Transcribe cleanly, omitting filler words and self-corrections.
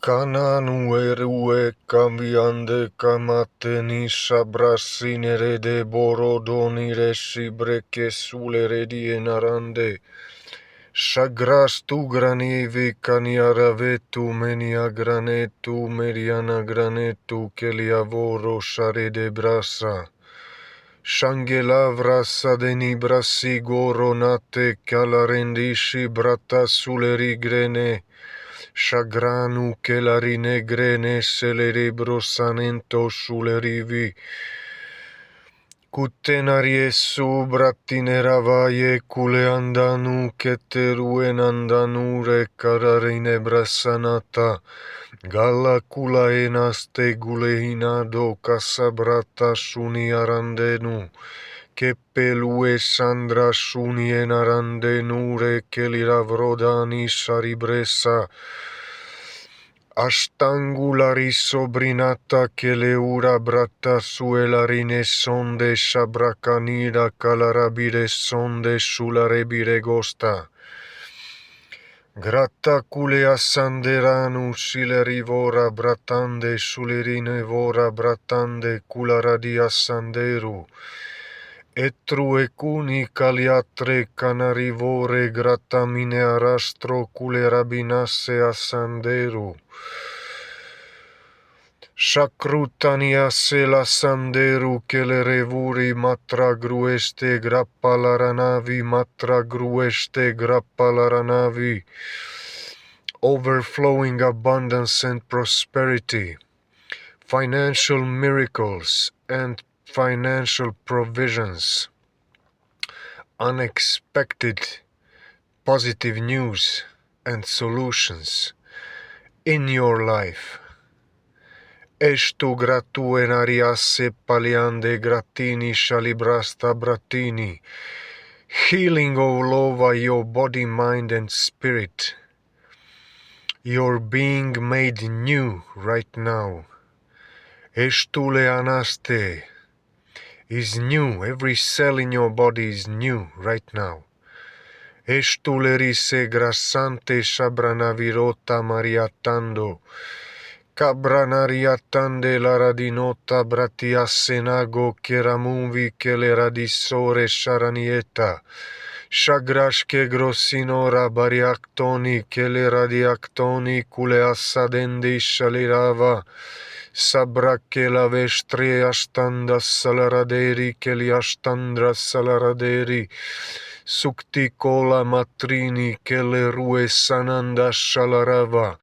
Cananu erue cambiande camateni sabrasinere de borodonire sibreke sulere di enarande. Sagras tu granivi caniaravetu menia granetu meriana granetu che li avoro sare de brasa. Shangelavra sadeni brasi goronate calarendishi brata suleri grene. Shagranu che la rinegrene se le ribrosanento sulle rivi. Cutenarie su brattineravaie cule andanu che teruen andanure cararine brasanata. Galla cula enaste gulehinado casabrata suni arandenu. Che pelue sandra suni enarandenure che li ravrodani saribressa. Ashtangulari sobrinata che le ura brata suelarine sonde shabracanida calarabire sonde sularebire gosta. Gratta culea sanderanu sileri vora bratande sulerine vora bratande cularadia sanderu. Etru ecuni caliatre canarivore grattamine arastro culerabinasse assanderu. Shakrutania se la sanderu che le revuri matra grueste grappalaranavi matra grueste grappalaranavi. Overflowing abundance and prosperity, financial miracles and financial provisions, unexpected positive news and solutions in your life. Estu gratuenariasse paliande gratini shalibrasta bratini. Healing all over your body, mind and spirit. You're being made new right now. Estule anaste is new. Every cell in your body is new right now. Estulerise grassante shabranavirota mariatando. Cabranariatande la radinota bratiassenago cheramuvi che le radissore sharanieta. Shagrash che grossinora bariactoni che le radiactoni cule assadendi shalirava. Sabra che la vestri astanda salaraderi che li astandra salaraderi. Sukti cola matrini che le rue sananda shalarava.